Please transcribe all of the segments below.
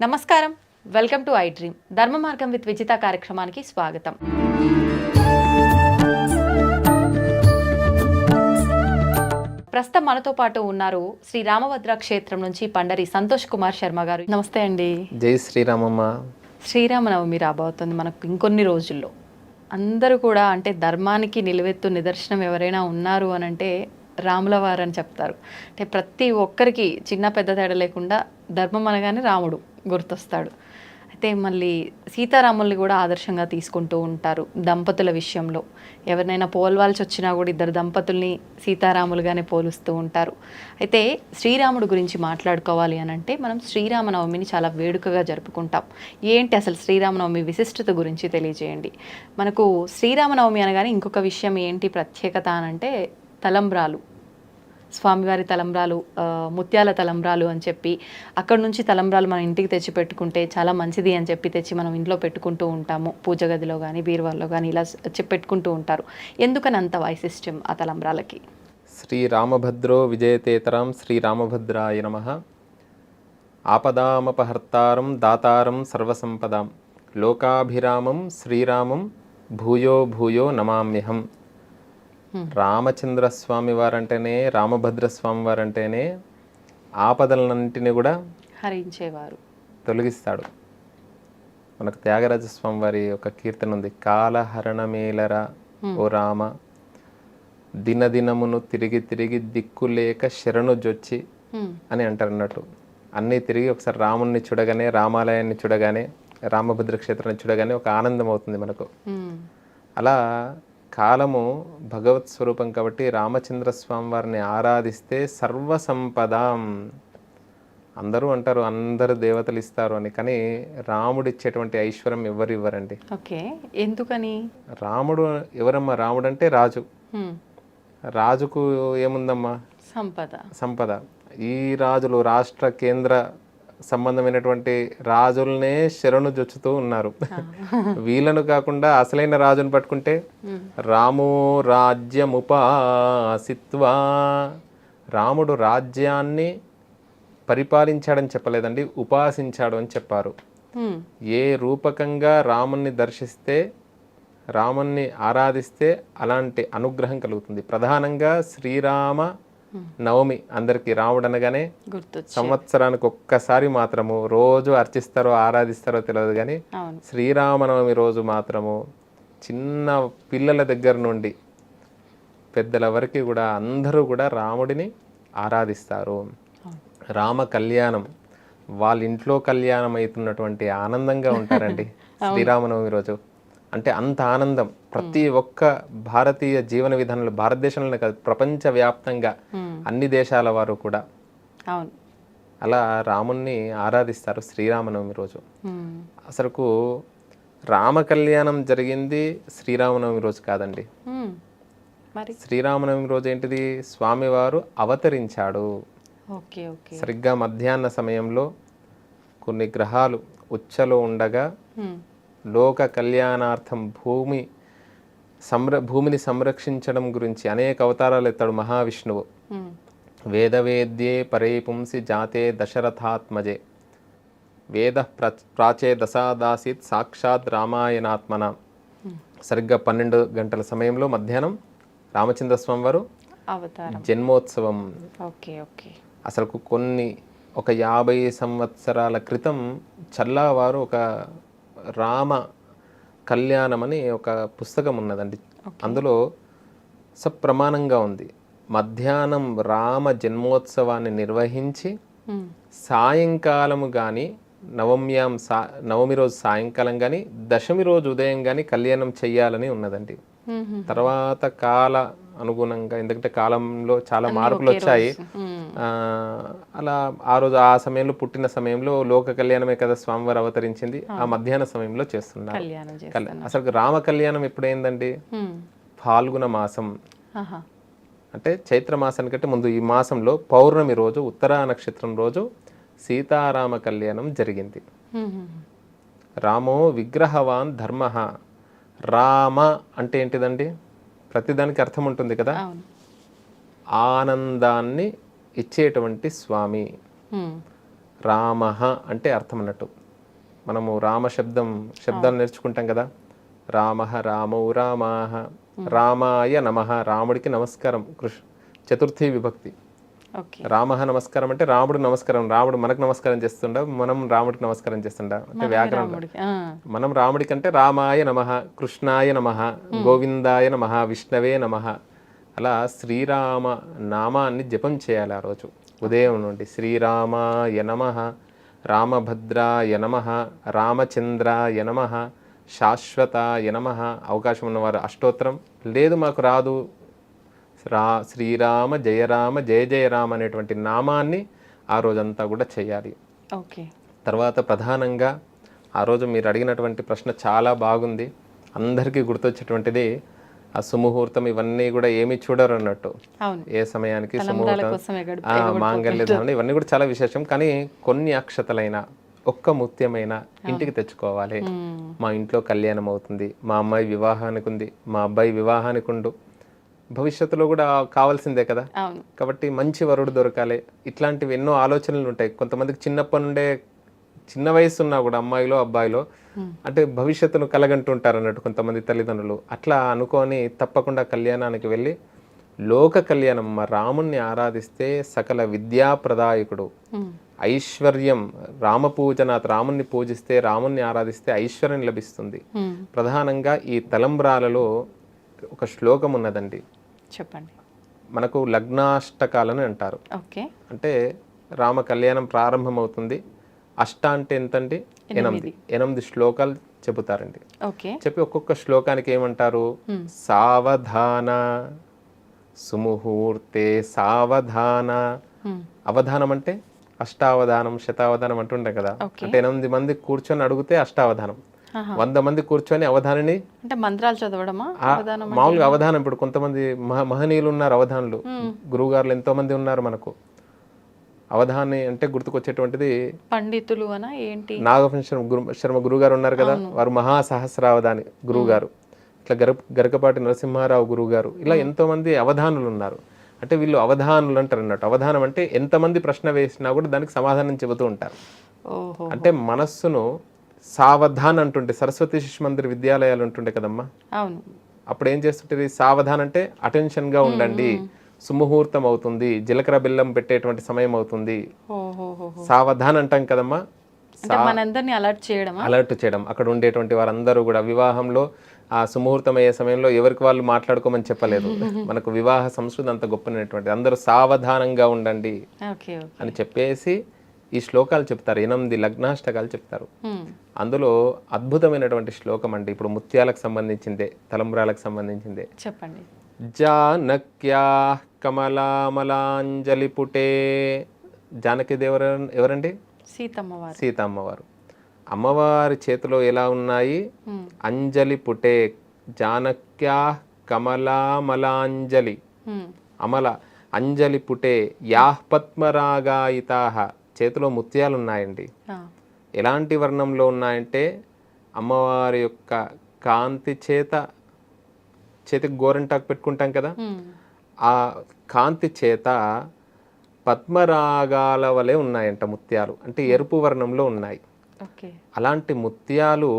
నమస్కారం, welcome to I dream. ధర్మ మార్గం విత్ విజిత కార్యక్రమానికి స్వాగతం. ప్రస్తుతం మనతో పాటు ఉన్నారు శ్రీ రామభద్ర క్షేత్రం నుంచి పండరి సంతోష్ కుమార్ శర్మ గారు. నమస్తే అండి. జై శ్రీరామమ్మ. శ్రీరామనవమి రాబోతుంది మనకు ఇంకొన్ని రోజుల్లో. అందరూ కూడా అంటే ధర్మానికి నిలువెత్తు నిదర్శనం ఎవరైనా ఉన్నారు అని అంటే రాముల వారు అని చెప్తారు. అంటే ప్రతి ఒక్కరికి చిన్న పెద్ద తేడా లేకుండా ధర్మం అనగానే రాముడు గుర్తొస్తాడు. అయితే మళ్ళీ సీతారాముల్ని కూడా ఆదర్శంగా తీసుకుంటూ ఉంటారు దంపతుల విషయంలో. ఎవరినైనా పోల్వాల్సి వచ్చినా కూడా ఇద్దరు దంపతుల్ని సీతారాములుగానే పోలుస్తూ ఉంటారు. అయితే శ్రీరాముడు గురించి మాట్లాడుకోవాలి అని అంటే మనం శ్రీరామనవమిని చాలా వేడుకగా జరుపుకుంటాం. ఏంటి అసలు శ్రీరామనవమి విశిష్టత గురించి తెలియజేయండి. మనకు శ్రీరామనవమి అనగానే ఇంకొక విషయం ఏంటి ప్రత్యేకత అని అంటే తలంబ్రాలు, స్వామివారి తలంబ్రాలు, ముత్యాల తలంబ్రాలు అని చెప్పి అక్కడ నుంచి తలంబ్రాలు మన ఇంటికి తెచ్చి పెట్టుకుంటే చాలా మంచిది అని చెప్పి తెచ్చి మనం ఇంట్లో పెట్టుకుంటూ ఉంటాము. పూజ గదిలో కానీ బీరువాల్లో కానీ ఇలా పెట్టుకుంటూ ఉంటారు. ఎందుకని అంత వైశిష్ట్యం ఆ తలంబ్రాలకి? శ్రీరామభద్రో విజయతేతరం శ్రీరామభద్రాయ నమః. ఆపదామపహర్తారం దాతారం సర్వసంపదాం లోకాభిరామం శ్రీరామం భూయో భూయో నమామ్యహం. రామచంద్ర స్వామి వారంటేనే, రామభద్ర స్వామి వారంటేనే ఆపదలన్నింటినీ కూడా హరించేవారు, తొలగిస్తాడు. మనకు త్యాగరాజ స్వామి వారి ఒక కీర్తన ఉంది, కాలహరణమేలరా ఓ రామ దినదినమును తిరిగి తిరిగి దిక్కులేక శరణు జొచ్చి అని అంటారు అన్నట్టు. అన్నీ తిరిగి ఒకసారి రాముణ్ణి చూడగానే, రామాలయాన్ని చూడగానే, రామభద్ర క్షేత్రాన్ని చూడగానే ఒక ఆనందం అవుతుంది మనకు. అలా కాలము భగవత్ స్వరూపం కాబట్టి రామచంద్ర స్వామి వారిని ఆరాధిస్తే సర్వసంపదాం. అందరూ అంటారు అందరు దేవతలు ఇస్తారు అని, కానీ రాముడు ఇచ్చేటువంటి ఐశ్వర్యం ఎవరు ఇవ్వరండి. ఓకే, ఎందుకని? రాముడు ఎవరమ్మా? రాముడు అంటే రాజు. రాజుకు ఏముందమ్మా? సంపద. ఈ రాజులు రాష్ట్ర కేంద్ర సంబంధమైనటువంటి రాజులనే శరణు జొచ్చుతూ ఉన్నారు. వీళ్ళను కాకుండా అసలైన రాజును పట్టుకుంటే రామో రాజ్యముపాసిత్వా, రాముడు రాజ్యాన్ని పరిపాలించాడని చెప్పలేదండి, ఉపాసించాడు అని చెప్పారు. ఏ రూపకంగా రాముణ్ణి దర్శిస్తే, రాముణ్ణి ఆరాధిస్తే అలాంటి అనుగ్రహం కలుగుతుంది. ప్రధానంగా శ్రీరామ నవమి అందరికి రాముడు అనగానే సంవత్సరానికి ఒక్కసారి మాత్రము, రోజు అర్చిస్తారో ఆరాధిస్తారో తెలియదు కానీ శ్రీరామనవమి రోజు మాత్రము చిన్న పిల్లల దగ్గర నుండి పెద్దల వరకు కూడా అందరూ కూడా రాముడిని ఆరాధిస్తారు. రామ కళ్యాణం, వాళ్ళ ఇంట్లో కళ్యాణం అవుతున్నటువంటి ఆనందంగా ఉంటారండి శ్రీరామనవమి రోజు. అంటే అంత ఆనందం ప్రతి ఒక్క భారతీయ జీవన విధానంలో, భారతదేశంలోనే కాదు ప్రపంచవ్యాప్తంగా అన్ని దేశాల వారు కూడా అలా రాముణ్ణి ఆరాధిస్తారు శ్రీరామనవమి రోజు. అసలుకు రామ కళ్యాణం జరిగింది శ్రీరామనవమి రోజు కాదండి. శ్రీరామనవమి రోజు ఏంటిది? స్వామివారు అవతరించాడు. సరిగ్గా మధ్యాహ్న సమయంలో కొన్ని గ్రహాలు ఉచ్చలో ఉండగా లోక కళ్యాణార్థం భూమిని సంరక్షించడం గురించి అనేక అవతారాలు ఎత్తాడు మహావిష్ణువు. వేదవేద్యే పరే పుంసి జాతే దశరథాత్మజే వేద ప్రాచే దశాదాసీత్ సాక్షాత్ రామాయణాత్మన. సరిగ్గా 12 గంటల సమయంలో మధ్యాహ్నం రామచంద్ర స్వామి వారు జన్మోత్సవం. అసలు ఒక 50 సంవత్సరాల క్రితం చల్లావారు ఒక రామ కళ్యాణం అని ఒక పుస్తకం ఉన్నదండి. అందులో సప్రమాణంగా ఉంది. మధ్యాహ్నం రామ జన్మోత్సవాన్ని నిర్వహించి సాయంకాలము కానీ నవమి రోజు సాయంకాలం కానీ దశమి రోజు ఉదయం కానీ కళ్యాణం చెయ్యాలని ఉన్నదండి. తర్వాత కాల అనుగుణంగా, ఎందుకంటే కాలంలో చాలా మార్పులు వచ్చాయి. అలా ఆ సమయంలో పుట్టిన సమయంలో లోక కళ్యాణమే కదా స్వామివారు అవతరించింది, ఆ మధ్యాహ్న సమయంలో చేస్తున్నారు. అసలు రామ కళ్యాణం ఎప్పుడైందండి? ఫాల్గుణ మాసం, అంటే చైత్ర మాసానికంటే ముందు ఈ మాసంలో పౌర్ణమి రోజు, ఉత్తరా నక్షత్రం రోజు సీతారామ కళ్యాణం జరిగింది. రామో విగ్రహవాన్ ధర్మ. రామ అంటే ఏంటిదండి? ప్రతిదానికి అర్థం ఉంటుంది కదా. ఆనందాన్ని ఇచ్చేటువంటి స్వామి రామః అంటే అర్థం అన్నట్టు. మనము శబ్దాలు నేర్చుకుంటాం కదా. రామః రామౌ రామాః, రామాయ నమః, రాముడికి నమస్కారం. చతుర్థి విభక్తి. ఓకే. రామః నమస్కారం అంటే రాముడు నమస్కారం, రాముడు మనకు నమస్కారం చేస్తుండ, మనం రాముడికి నమస్కారం చేస్తుండ అంటే వ్యాకరణం. మనం రాముడికి అంటే రామాయ నమః, కృష్ణాయ నమః, గోవిందాయ నమః, విష్ణవే నమః. అలా శ్రీరామ నామాన్ని జపం చేయాలి ఆ రోజు ఉదయం నుండి. శ్రీరామాయ నమః, రామభద్రాయ నమః, రామచంద్రాయ నమః, శాశ్వతాయ నమః. అవకాశం ఉన్నవారు అష్టోత్తరం, లేదు మాకు రాదు శ్రీరామ జయరామ జయ జయరామ అనేటువంటి నామాన్ని ఆ రోజంతా కూడా చేయాలి. ఓకే. తర్వాత ప్రధానంగా ఆ రోజు మీరు అడిగినటువంటి ప్రశ్న చాలా బాగుంది. అందరికీ గుర్తొచ్చేటువంటిది ఆ సుముహూర్తం, ఇవన్నీ కూడా ఏమి చూడరు అన్నట్టు. ఏ సమయానికి సుముహూర్తం, మాంగళ్య ధారణ, ఇవన్నీ కూడా చాలా విశేషం. కానీ కొన్ని అక్షతలైన ఒక్క ముత్యమైన ఇంటికి తెచ్చుకోవాలి. మా ఇంట్లో కళ్యాణం అవుతుంది, మా అమ్మాయి వివాహానికి ఉంది, మా అబ్బాయి వివాహానికి ఉండు, భవిష్యత్తులో కూడా కావాల్సిందే కదా. కాబట్టి మంచి వరుడు దొరకాలి. ఇట్లాంటివి ఎన్నో ఆలోచనలు ఉంటాయి కొంతమందికి. చిన్నప్పటి నుండే చిన్న వయసు ఉన్నా కూడా అమ్మాయిలో అబ్బాయిలో అంటే భవిష్యత్తును కలగంటుంటారు అన్నట్టు కొంతమంది తల్లిదండ్రులు. అట్లా అనుకొని తప్పకుండా కళ్యాణానికి వెళ్ళి లోక కళ్యాణం, మా రాముణ్ణి ఆరాధిస్తే సకల విద్యాప్రదాయకుడు, ఐశ్వర్యం, రామపూజనాథ్, రాముణ్ణి పూజిస్తే, రాముణ్ణి ఆరాధిస్తే ఐశ్వర్యం లభిస్తుంది. ప్రధానంగా ఈ తలంబ్రాలలో ఒక శ్లోకం ఉన్నదండి, చెప్పండి. మనకు లగ్నాష్టకాలని అంటారు. అంటే రామ కళ్యాణం ప్రారంభమవుతుంది. అష్ట అంటే ఎంతండి? 8 శ్లోకాలు చెబుతారండి. చెప్పి ఒక్కొక్క శ్లోకానికి ఏమంటారు? సావధాన సుముహూర్తే సావధాన. అవధానం అంటే అష్టావధానం, శతావధానం అంటుండే కదా. అంటే 8 మంది కూర్చొని అడిగితే అష్టావధానం, 100 మంది కూర్చొని అవధానిని అంటే మంత్రాలు చదవడమా? మామూలుగా అవధానం. ఇప్పుడు కొంతమంది మహనీయులు ఉన్నారు, అవధానులు, గురువుగారులు ఎంతో మంది ఉన్నారు మనకు. అవధాని అంటే గుర్తుకొచ్చేటువంటిది పండితులు అనా ఏంటి? శర్మ గురుగారు ఉన్నారు కదా, వారు మహాసహస్రావధాని గురువుగారు. ఇట్లా గరకపాటి నరసింహారావు గురువుగారు, ఇలా ఎంతో మంది అవధానులు ఉన్నారు. అంటే వీళ్ళు అవధానులు అంటారు అన్నట్టు. అవధానం అంటే ఎంతమంది ప్రశ్న వేసినా కూడా దానికి సమాధానం చెబుతూ ఉంటారు. అంటే మనస్సును సావధాన్ అంటుంటే, సరస్వతి శిశు మందిర్ విద్యాలయాలు ఉంటుండే కదమ్మా. అవును. అప్పుడు ఏం చేస్తుంటే సావధాన్ అంటే అటెన్షన్ గా ఉండండి, సుముహూర్తం అవుతుంది, జీలకర్ర బెల్లం పెట్టేటువంటి సమయం అవుతుంది, సావధాన్ అంటాం కదమ్మా. అలర్ట్ చేయడం. అక్కడ ఉండేటువంటి వారందరూ కూడా వివాహంలో ఆ సుముహూర్తం అయ్యే సమయంలో ఎవరికి వాళ్ళు మాట్లాడుకోమని చెప్పలేదు. మనకు వివాహ సంస్కృతి అంత గొప్పనటువంటి, అందరూ సావధానంగా ఉండండి అని చెప్పేసి ఈ శ్లోకాలు చెప్తారు. 8 లగ్నాష్టకాలు చెప్తారు. అందులో అద్భుతమైనటువంటి శ్లోకం అండి. ఇప్పుడు ముత్యాలకు సంబంధించిందే, తలంబ్రాలకు సంబంధించిందే. చెప్పండి. జానక్యా కమలామలాంజలి పుటే. జానకి దేవర ఎవరండి? సీతమ్మవారు. సీతమ్మవారు. అమ్మవారి చేతిలో ఎలా ఉన్నాయి? అంజలి పుటే. జానక్యా కమలామలాంజలి, అమల అంజలి పుటే యాహ్ పద్మరాగాయితాహ. చేతిలో ముత్యాలు ఉన్నాయండి. ఎలాంటి వర్ణంలో ఉన్నాయంటే అమ్మవారి యొక్క కాంతి చేతికి గోరంటాకు పెట్టుకుంటాం కదా, ఆ కాంతి చేత పద్మరాగాల వలె ఉన్నాయంట ముత్యాలు. అంటే ఎరుపు వర్ణంలో ఉన్నాయి. అలాంటి ముత్యాలు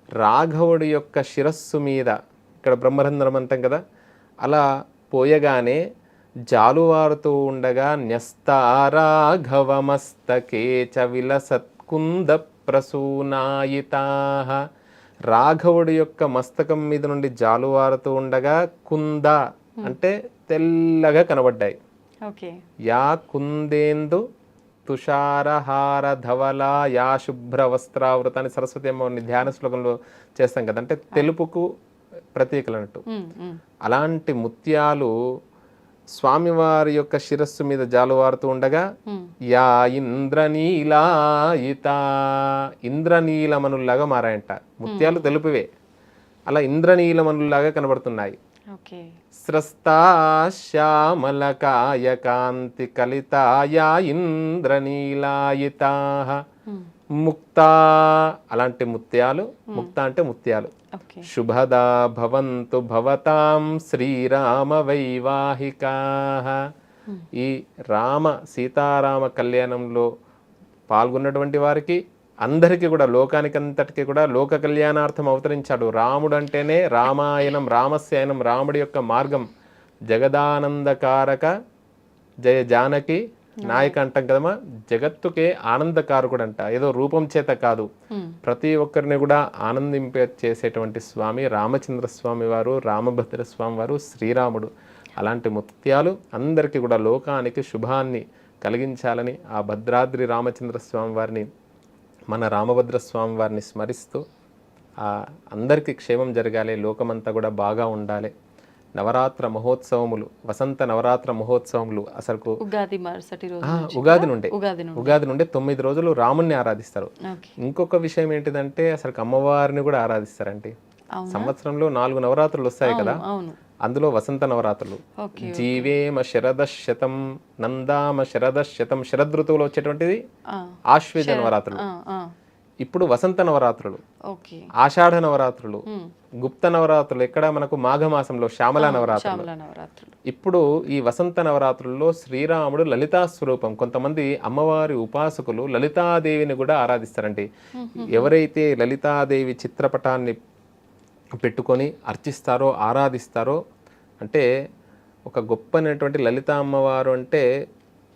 రాఘవుడి యొక్క శిరస్సు మీద, ఇక్కడ బ్రహ్మరంధ్రం అంటాం కదా, అలా పోయగానే జాలువారుతూ ఉండగా న్యస్తారాఘవమస్తకే చ విలసత్కుంద ప్రసూనాయితాః. రాఘవుడి యొక్క మస్తకం మీద నుండి జాలువారుతూ ఉండగా కుంద అంటే తెల్లగా కనబడ్డాయి. యా కుందేందు తుషారహార ధవలా యా శుభ్ర వస్త్రావృత అని సరస్వతి అమ్మవారిని ధ్యాన శ్లోకంలో చేస్తాం కదా, అంటే తెలుపుకు ప్రతీకలు అన్నట్టు. అలాంటి ముత్యాలు స్వామివారి యొక్క శిరస్సు మీద జాలువారుతూ ఉండగా యా ఇంద్రనీలాయిత, ఇంద్రనీలమనుల్లాగా మారాయంట. ముత్యాలు తెలుపువే, అలా ఇంద్రనీలమనుల్లాగా కనబడుతున్నాయి. స్రస్తా శ్యామలకాయ కాంతి కలితాయా ఇంద్రనీలాయితాః. ముక్తా, అలాంటి ముత్యాలు, ముక్త అంటే ముత్యాలు. శుభదా భవంతు భవతాం శ్రీరామ వైవాహికాః. ఈ రామ సీతారామ కళ్యాణంలో పాల్గొన్నటువంటి వారికి అందరికీ కూడా లోకానికంతటికీ కూడా లోక కళ్యాణార్థం అవతరించాడు. రాముడు అంటేనే రామాయణం, రామస్యాయనం, రాముడి యొక్క మార్గం. జగదానందకారక జయ జానకి నాయక అంటాం కదమ్మా. జగత్తుకే ఆనందకారకుడు అంట. ఏదో రూపం చేత కాదు, ప్రతి ఒక్కరిని కూడా ఆనందింపే చేసేటువంటి స్వామి రామచంద్ర స్వామి వారు, రామభద్ర స్వామి వారు, శ్రీరాముడు. అలాంటి ముత్యాలు అందరికీ కూడా లోకానికి శుభాన్ని కలిగించాలని ఆ భద్రాద్రి రామచంద్ర స్వామి వారిని, మన రామభద్ర స్వామి వారిని స్మరిస్తూ అందరికీ క్షేమం జరగాలి, లోకమంతా కూడా బాగా ఉండాలి. నవరాత్ర మహోత్సవములు, వసంత నవరాత్ర మహోత్సవములు అసలు ఉగాది మరుసటి రోజు ఉగాది నుండి 9 రోజులు రాముణ్ణి ఆరాధిస్తారు. ఇంకొక విషయం ఏంటిదంటే అసలు అమ్మవారిని కూడా ఆరాధిస్తారండి. సంవత్సరంలో 4 నవరాత్రులు వస్తాయి కదా, అందులో వసంత నవరాత్రులు. జీవేమ శరదశతం నందామ శరదశతం, శరదృతువులో వచ్చేటువంటిది ఆశ్వేజ నవరాత్రులు. ఇప్పుడు వసంత నవరాత్రులు, ఆషాఢ నవరాత్రులు, గుప్త నవరాత్రులు ఎక్కడ మనకు మాఘమాసంలో శ్యామల నవరాత్రులు. ఇప్పుడు ఈ వసంత నవరాత్రుల్లో శ్రీరాముడు లలితా స్వరూపం. కొంతమంది అమ్మవారి ఉపాసకులు లలితాదేవిని కూడా ఆరాధిస్తారండి. ఎవరైతే లలితాదేవి చిత్రపటాన్ని పెట్టుకొని అర్చిస్తారో, ఆరాధిస్తారో, అంటే ఒక గొప్పనటువంటి లలిత అమ్మవారు అంటే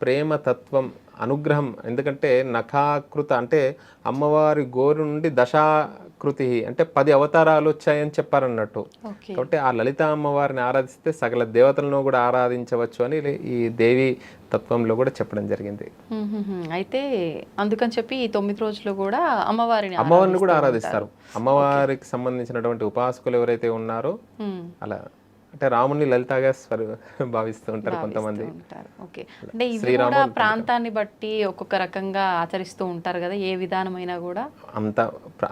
ప్రేమతత్వం, అనుగ్రహం. ఎందుకంటే నఖాకృత అంటే అమ్మవారి గోరు నుండి దశాకృతి అంటే 10 అవతారాలు వచ్చాయని చెప్పారన్నట్టు. కాబట్టి ఆ లలిత అమ్మవారిని ఆరాధిస్తే సకల దేవతలను కూడా ఆరాధించవచ్చు అని ఈ దేవి తత్వంలో కూడా చెప్పడం జరిగింది. అయితే అందుకని చెప్పి ఈ 9 రోజులు కూడా అమ్మవారిని కూడా ఆరాధిస్తారు. అమ్మవారికి సంబంధించినటువంటి ఉపాసకులు ఎవరైతే ఉన్నారో అలా అంటే రాముని లలితగా భావిస్తూ ఉంటారు కొంతమంది. అంటే ఇవి కూడా ప్రాంతాన్ని బట్టి ఒక్కొక్క రకంగా ఆచరిస్తూ ఉంటారు కదా, ఏ విధానమైనా కూడా అంత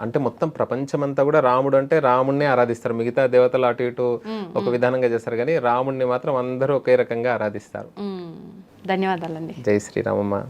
అంటే మొత్తం ప్రపంచం అంతా కూడా రాముడు అంటే రాముడిని ఆరాధిస్తారు. మిగతా దేవతలు అటు ఇటు ఒక విధానంగా చేస్తారు, కానీ రాముడిని మాత్రం అందరూ ఒకే రకంగా ఆరాధిస్తారు. ధన్యవాదాలండి. జై శ్రీరామమ్మ.